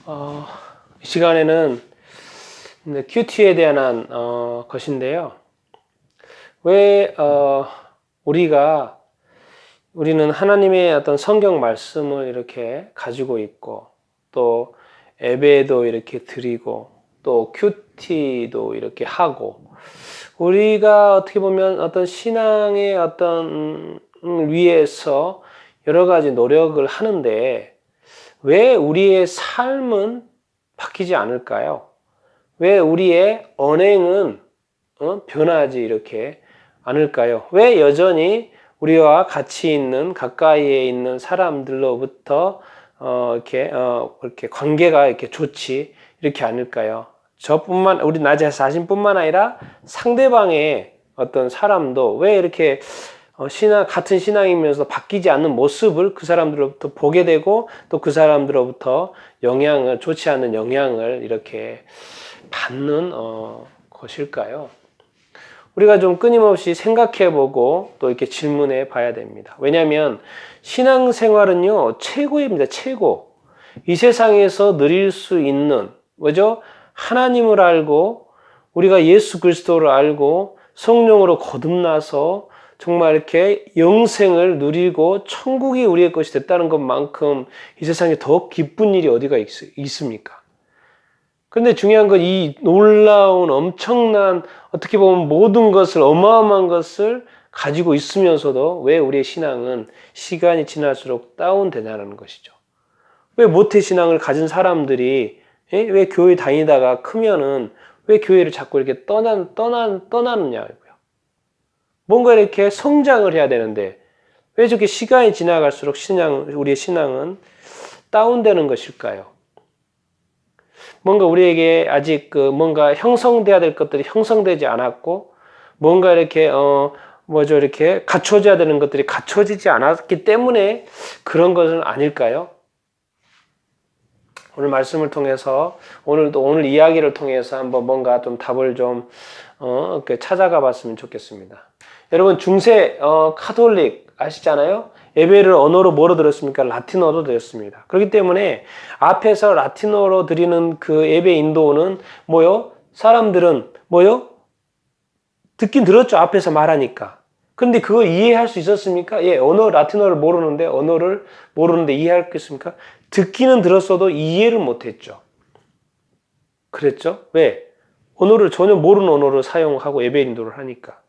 어, 이 시간에는 큐티에 대한 것인데요. 왜 우리는 하나님의 어떤 성경 말씀을 이렇게 가지고 있고 또 예배도 이렇게 드리고 또 큐티도 이렇게 하고 우리가 어떻게 보면 어떤 신앙의 어떤 위에서 여러 가지 노력을 하는데 왜 우리의 삶은 바뀌지 않을까요? 왜 우리의 언행은 변하지 이렇게 않을까요? 왜 여전히 우리와 같이 있는 가까이에 있는 사람들로부터 이렇게 관계가 이렇게 좋지 이렇게 않을까요? 우리 나 자신뿐만 아니라 상대방의 어떤 사람도 왜 이렇게 같은 신앙이면서 바뀌지 않는 모습을 그 사람들로부터 보게 되고 또 그 사람들로부터 좋지 않은 영향을 이렇게 받는 것일까요? 우리가 좀 끊임없이 생각해 보고 또 이렇게 질문해 봐야 됩니다. 왜냐하면 신앙생활은요, 최고입니다. 최고. 이 세상에서 누릴 수 있는, 뭐죠? 하나님을 알고, 우리가 예수 그리스도를 알고, 성령으로 거듭나서 정말 이렇게 영생을 누리고 천국이 우리의 것이 됐다는 것만큼 이 세상에 더 기쁜 일이 어디가 있습니까? 그런데 중요한 건 이 놀라운 엄청난 어떻게 보면 모든 것을 어마어마한 것을 가지고 있으면서도 왜 우리의 신앙은 시간이 지날수록 다운되냐는 것이죠. 왜 모태신앙을 가진 사람들이 왜 교회 다니다가 크면은 왜 교회를 자꾸 이렇게 떠나느냐고요. 뭔가 이렇게 성장을 해야 되는데 왜 저렇게 시간이 지나갈수록 우리의 신앙은 다운되는 것일까요? 뭔가 우리에게 아직 뭔가 형성돼야 될 것들이 형성되지 않았고, 뭔가 이렇게, 이렇게 갖춰져야 되는 것들이 갖춰지지 않았기 때문에 그런 것은 아닐까요? 오늘 말씀을 통해서, 오늘 이야기를 통해서 한번 뭔가 좀 답을 좀, 찾아가 봤으면 좋겠습니다. 여러분, 중세, 카톨릭 아시잖아요? 예배를 언어로 뭐로 들었습니까? 라틴어로 드렸습니다. 그렇기 때문에 앞에서 라틴어로 드리는 그 예배 인도는 뭐요? 사람들은 뭐요? 듣긴 들었죠. 앞에서 말하니까. 그런데 그거 이해할 수 있었습니까? 예, 라틴어를 언어를 모르는데 이해하겠습니까? 듣기는 들었어도 이해를 못했죠. 그랬죠? 왜? 전혀 모르는 언어를 사용하고 예배 인도를 하니까.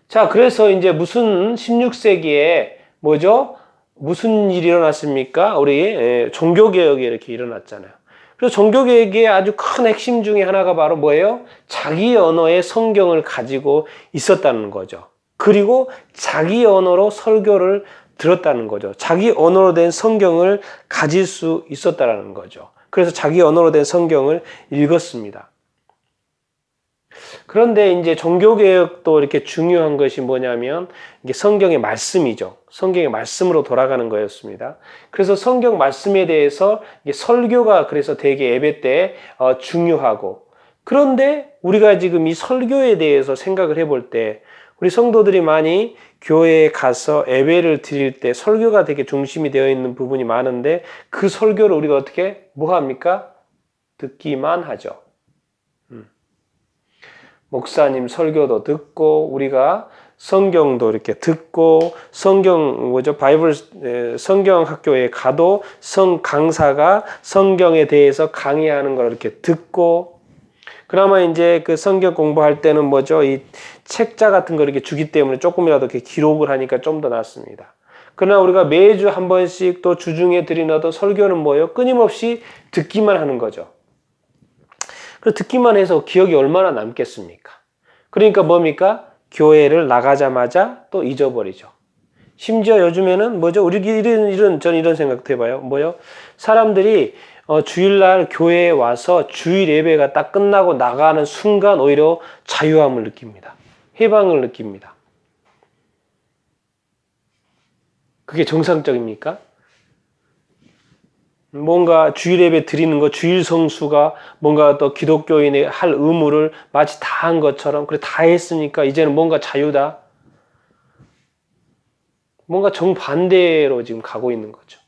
자, 그래서 이제 무슨 16세기에 뭐죠? 무슨 일이 일어났습니까? 우리 종교개혁이 이렇게 일어났잖아요. 그래서 종교개혁의 아주 큰 핵심 중에 하나가 바로 뭐예요? 자기 언어의 성경을 가지고 있었다는 거죠. 그리고 자기 언어로 설교를 들었다는 거죠. 자기 언어로 된 성경을 가질 수 있었다는 거죠. 그래서 자기 언어로 된 성경을 읽었습니다. 그런데 이제 종교개혁도 이렇게 중요한 것이 뭐냐면 이게 성경의 말씀이죠. 성경의 말씀으로 돌아가는 거였습니다. 그래서 성경 말씀에 대해서 설교가 그래서 되게 예배 때 중요하고 그런데 우리가 지금 이 설교에 대해서 생각을 해볼 때 우리 성도들이 많이 교회에 가서 예배를 드릴 때 설교가 되게 중심이 되어 있는 부분이 많은데 그 설교를 우리가 어떻게 뭐 합니까? 듣기만 하죠. 목사님 설교도 듣고 우리가 성경도 이렇게 듣고 성경 학교에 가도 강사가 성경에 대해서 강의하는 걸 이렇게 듣고 그나마 이제 그 성경 공부할 때는 이 책자 같은 걸 이렇게 주기 때문에 조금이라도 이렇게 기록을 하니까 좀 더 낫습니다. 그러나 우리가 매주 한 번씩 또 주중에 드리는 어떤 설교는 끊임없이 듣기만 하는 거죠. 듣기만 해서 기억이 얼마나 남겠습니까? 그러니까 뭡니까? 교회를 나가자마자 또 잊어버리죠. 심지어 요즘에는 전 이런 생각도 해봐요. 사람들이 주일날 교회에 와서 주일 예배가 딱 끝나고 나가는 순간 오히려 자유함을 느낍니다. 해방을 느낍니다. 그게 정상적입니까? 뭔가 주일 예배 드리는 거, 주일 성수가 뭔가 또 기독교인의 할 의무를 마치 다 한 것처럼, 그래, 다 했으니까 이제는 뭔가 자유다. 뭔가 정반대로 지금 가고 있는 거죠.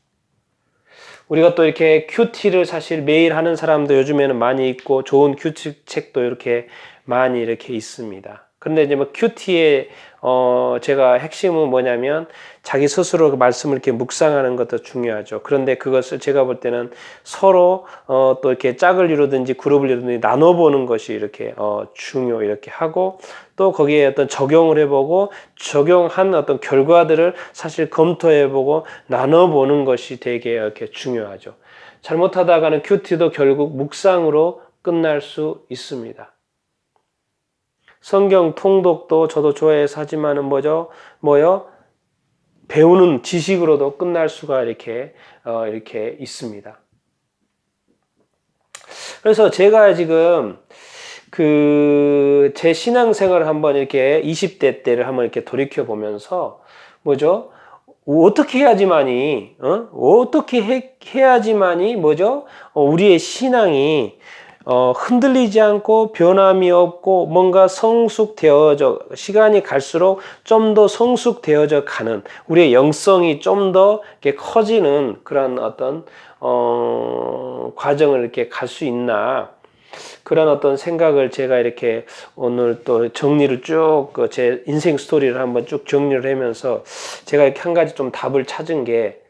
우리가 또 이렇게 큐티를 사실 매일 하는 사람도 요즘에는 많이 있고 좋은 큐티 책도 이렇게 많이 이렇게 있습니다. 그런데 이제 뭐 큐티의 제가 핵심은 뭐냐면 자기 스스로 그 말씀을 이렇게 묵상하는 것도 중요하죠. 그런데 그것을 제가 볼 때는 서로 또 이렇게 짝을 이루든지 그룹을 이루든지 나눠보는 것이 이렇게 중요 이렇게 하고 또 거기에 어떤 적용을 해보고 적용한 어떤 결과들을 사실 검토해보고 나눠보는 것이 되게 이렇게 중요하죠. 잘못하다가는 큐티도 결국 묵상으로 끝날 수 있습니다. 성경 통독도 저도 좋아해서 하지만은 뭐요? 배우는 지식으로도 끝날 수가 이렇게 있습니다. 그래서 제가 지금 제 신앙생활을 한번 이렇게 20대 때를 한번 이렇게 돌이켜 보면서 어떻게 해야지만이 우리의 신앙이 흔들리지 않고 변함이 없고 뭔가 성숙되어져 시간이 갈수록 좀 더 성숙되어져 가는 우리의 영성이 좀 더 이렇게 커지는 그런 어떤 과정을 이렇게 갈 수 있나 그런 어떤 생각을 제가 이렇게 오늘 또 정리를 쭉 제 인생 스토리를 한번 쭉 정리를 하면서 제가 이렇게 한 가지 좀 답을 찾은 게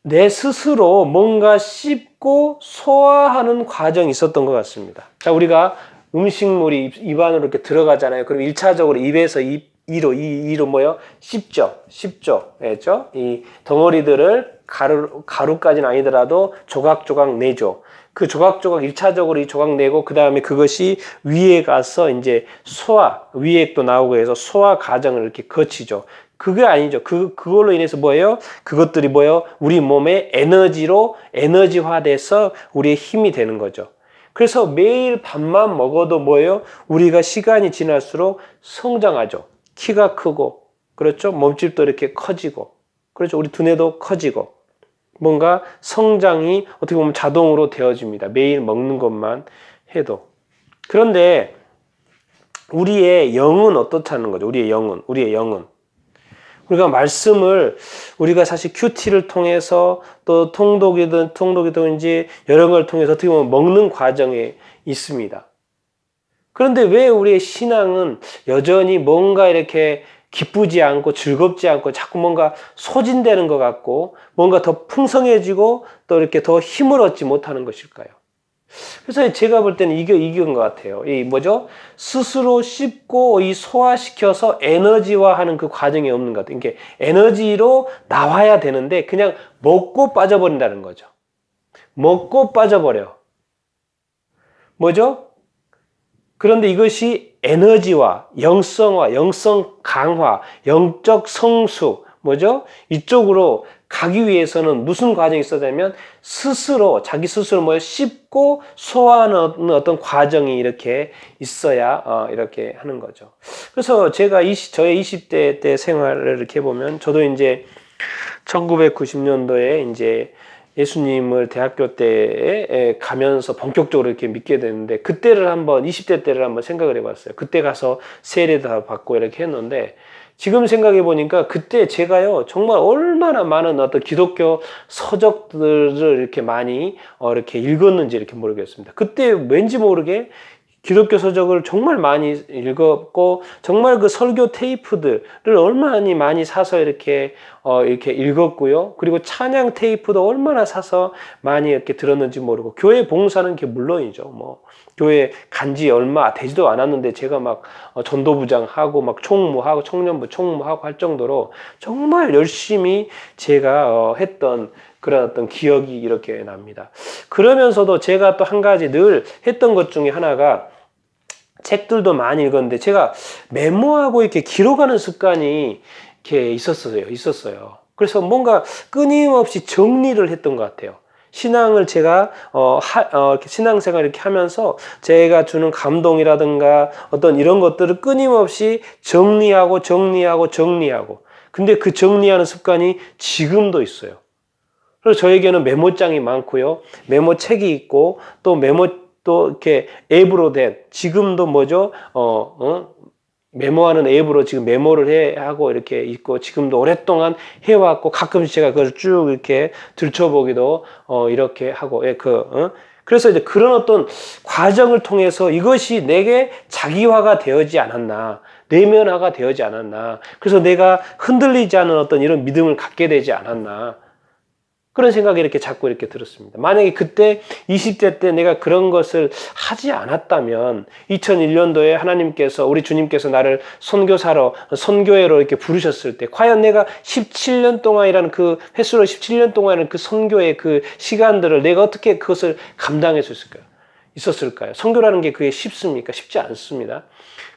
내 스스로 뭔가 씹고 소화하는 과정이 있었던 것 같습니다. 자, 우리가 음식물이 입 안으로 이렇게 들어가잖아요. 그럼 1차적으로 입에서 이로 씹죠. 알죠? 이 덩어리들을 가루까지는 아니더라도 조각조각 내죠. 그 조각조각 1차적으로 이 조각 내고 그 다음에 그것이 위에 가서 이제 위액도 나오고 해서 소화 과정을 이렇게 거치죠. 그게 아니죠. 그걸로 인해서 그것들이 우리 몸의 에너지화돼서 우리의 힘이 되는 거죠. 그래서 매일 밥만 먹어도 우리가 시간이 지날수록 성장하죠. 키가 크고, 그렇죠? 몸집도 이렇게 커지고, 그렇죠? 우리 두뇌도 커지고, 뭔가 성장이 어떻게 보면 자동으로 되어집니다. 매일 먹는 것만 해도. 그런데 우리의 영은 어떻다는 거죠? 우리의 영은. 우리가 말씀을 우리가 사실 큐티를 통해서 또 통독이든지 여러 걸 통해서 어떻게 보면 먹는 과정에 있습니다. 그런데 왜 우리의 신앙은 여전히 뭔가 이렇게 기쁘지 않고 즐겁지 않고 자꾸 뭔가 소진되는 것 같고 뭔가 더 풍성해지고 또 이렇게 더 힘을 얻지 못하는 것일까요? 그래서 제가 볼 때는 이건 것 같아요. 스스로 씹고 소화시켜서 에너지화하는 그 과정이 없는 것 같아요. 그러니까 에너지로 나와야 되는데 그냥 먹고 빠져버린다는 거죠. 먹고 빠져버려. 그런데 이것이 에너지화, 영성화, 영성 강화, 영적 성숙, 이쪽으로 가기 위해서는 무슨 과정이 있어야 되면 자기 스스로 씹고 소화하는 어떤 과정이 이렇게 있어야 이렇게 하는 거죠. 그래서 제가 저의 20대 때 생활을 이렇게 보면 저도 이제 1990년도에 이제 예수님을 대학교 때에 가면서 본격적으로 이렇게 믿게 되는데 20대 때를 한번 생각을 해봤어요. 그때 가서 세례도 받고 이렇게 했는데 지금 생각해 보니까 그때 제가요 정말 얼마나 많은 어떤 기독교 서적들을 이렇게 많이 이렇게 읽었는지 이렇게 모르겠습니다. 그때 왠지 모르게 기독교 서적을 정말 많이 읽었고 정말 그 설교 테이프들을 얼마나 많이 사서 이렇게 읽었고요. 그리고 찬양 테이프도 얼마나 사서 많이 이렇게 들었는지 모르고 교회 봉사는 게 물론이죠. 교회 간지 얼마 되지도 않았는데 제가 막 전도부장하고 막 총무하고 청년부 총무하고 할 정도로 정말 열심히 제가 했던 그런 어떤 기억이 이렇게 납니다. 그러면서도 제가 또 한 가지 늘 했던 것 중에 하나가 책들도 많이 읽었는데 제가 메모하고 이렇게 기록하는 습관이 이렇게 있었어요. 그래서 뭔가 끊임없이 정리를 했던 것 같아요. 신앙을 제가 이렇게 신앙생활 이렇게 하면서 제가 주는 감동이라든가 어떤 이런 것들을 끊임없이 정리하고. 근데 그 정리하는 습관이 지금도 있어요. 그래서 저에게는 메모장이 많고요. 메모책이 있고 또 이렇게 앱으로 된 지금도 메모하는 앱으로 지금 메모를 하고 이렇게 있고 지금도 오랫동안 해왔고 가끔씩 제가 그걸 쭉 이렇게 들춰보기도 이렇게 하고 그래서 이제 그런 어떤 과정을 통해서 이것이 내게 자기화가 되어지 않았나, 내면화가 되어지 않았나, 그래서 내가 흔들리지 않은 어떤 이런 믿음을 갖게 되지 않았나, 그런 생각이 이렇게 자꾸 이렇게 들었습니다. 만약에 그때 20대 때 내가 그런 것을 하지 않았다면 2001년도에 하나님께서 우리 주님께서 나를 선교사로 선교회로 이렇게 부르셨을 때 과연 내가 17년 동안이라는 그 횟수로 17년 동안은 그 선교의 그 시간들을 내가 어떻게 그것을 감당할 수 있었을까요? 선교라는 게 그게 쉽습니까? 쉽지 않습니다.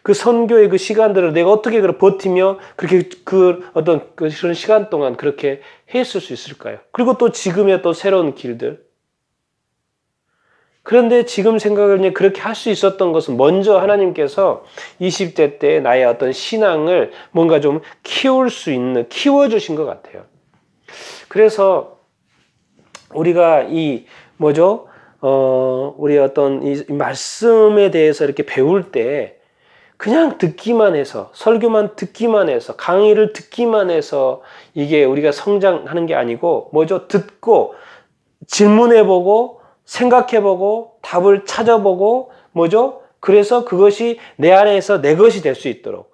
그 선교의 그 시간들을 내가 어떻게 버티며 그렇게 그 어떤 그런 시간 동안 그렇게 했을 수 있을까요? 그리고 또 지금의 또 새로운 길들. 그런데 지금 생각을 그렇게 할 수 있었던 것은 먼저 하나님께서 20대 때 나의 어떤 신앙을 뭔가 좀 키워주신 것 같아요. 그래서 우리가 우리 어떤 이 말씀에 대해서 이렇게 배울 때 그냥 듣기만 해서, 설교만 듣기만 해서, 강의를 듣기만 해서 이게 우리가 성장하는 게 아니고 듣고 질문해보고 생각해보고 답을 찾아보고 그래서 그것이 내 안에서 내 것이 될 수 있도록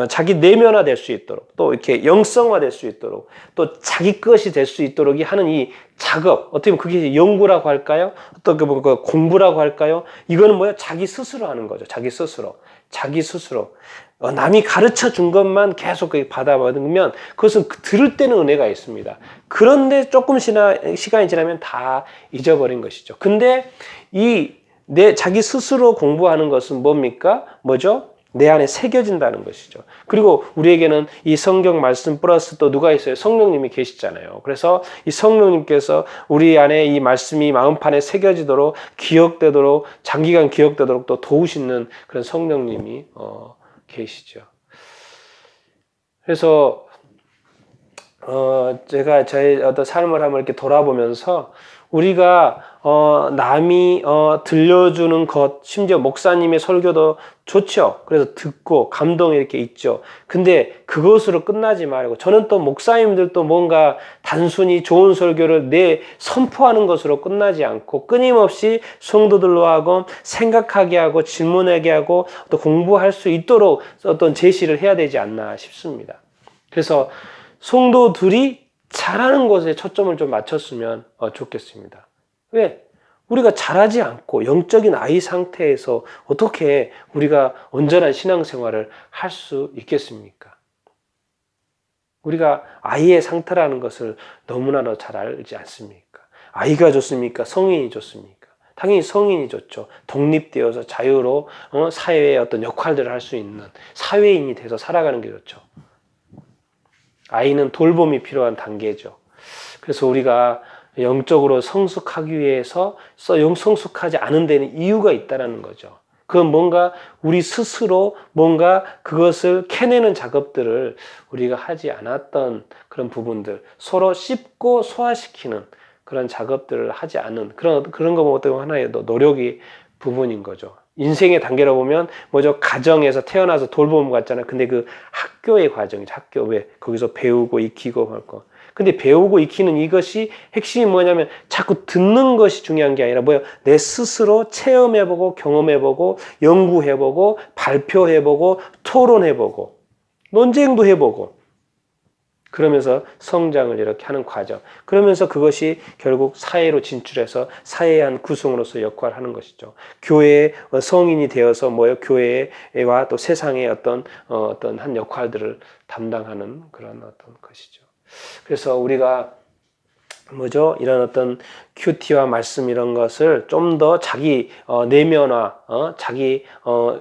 자기 내면화 될 수 있도록 또 이렇게 영성화 될 수 있도록 또 자기 것이 될 수 있도록 하는 이 작업, 어떻게 보면 그게 연구라고 할까요? 어떻게 보면 공부라고 할까요? 이거는 자기 스스로 하는 거죠. 자기 스스로. 남이 가르쳐 준 것만 계속 받아먹으면 그것은 들을 때는 은혜가 있습니다. 그런데 조금씩이나 시간이 지나면 다 잊어버린 것이죠. 근데 자기 스스로 공부하는 것은 뭡니까? 내 안에 새겨진다는 것이죠. 그리고 우리에게는 이 성경 말씀 플러스 또 누가 있어요? 성령님이 계시잖아요. 그래서 이 성령님께서 우리 안에 이 말씀이 마음판에 새겨지도록 기억되도록 장기간 기억되도록 또 도우시는 그런 성령님이 계시죠. 그래서 제가 저의 어떤 삶을 한번 이렇게 돌아보면서 우리가 남이 들려주는 것, 심지어 목사님의 설교도 좋죠. 그래서 듣고 감동이 이렇게 있죠. 근데 그것으로 끝나지 말고 저는 또 목사님들도 뭔가 단순히 좋은 설교를 선포하는 것으로 끝나지 않고 끊임없이 성도들로 하고 생각하게 하고 질문하게 하고 또 공부할 수 있도록 어떤 제시를 해야 되지 않나 싶습니다. 그래서 성도들이 잘하는 것에 초점을 좀 맞췄으면 좋겠습니다. 왜? 우리가 잘하지 않고 영적인 아이 상태에서 어떻게 우리가 온전한 신앙생활을 할 수 있겠습니까? 우리가 아이의 상태라는 것을 너무나 잘 알지 않습니까? 아이가 좋습니까? 성인이 좋습니까? 당연히 성인이 좋죠. 독립되어서 자유로 사회의 어떤 역할들을 할 수 있는 사회인이 돼서 살아가는 게 좋죠. 아이는 돌봄이 필요한 단계죠. 그래서 우리가 영적으로 성숙하기 위해서 성숙하지 않은 데는 이유가 있다는 거죠. 그건 뭔가 우리 스스로 뭔가 그것을 캐내는 작업들을 우리가 하지 않았던 그런 부분들, 서로 씹고 소화시키는 그런 작업들을 하지 않은 그런 거 어떻게 보면 하나의 노력이 부분인 거죠. 인생의 단계로 보면 가정에서 태어나서 돌봄 같잖아요. 근데 그 학교의 과정이죠. 왜 거기서 배우고 익히고 할 거. 근데 배우고 익히는 이것이 핵심이 뭐냐면 자꾸 듣는 것이 중요한 게 아니라 내 스스로 체험해보고 경험해보고 연구해보고 발표해보고 토론해보고 논쟁도 해보고 그러면서 성장을 이렇게 하는 과정. 그러면서 그것이 결국 사회로 진출해서 사회의 한 구성으로서 역할을 하는 것이죠. 교회의 성인이 되어서 교회와 또 세상의 어떤 한 역할들을 담당하는 그런 어떤 것이죠. 그래서 우리가 이런 어떤 큐티와 말씀 이런 것을 좀 더 자기 내면화, 자기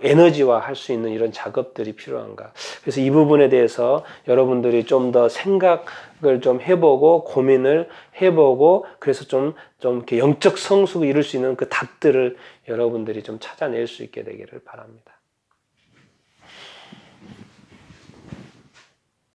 에너지화 할 수 있는 이런 작업들이 필요한가. 그래서 이 부분에 대해서 여러분들이 좀 더 생각을 좀 해보고 고민을 해보고 그래서 좀 이렇게 영적 성숙을 이룰 수 있는 그 답들을 여러분들이 좀 찾아낼 수 있게 되기를 바랍니다.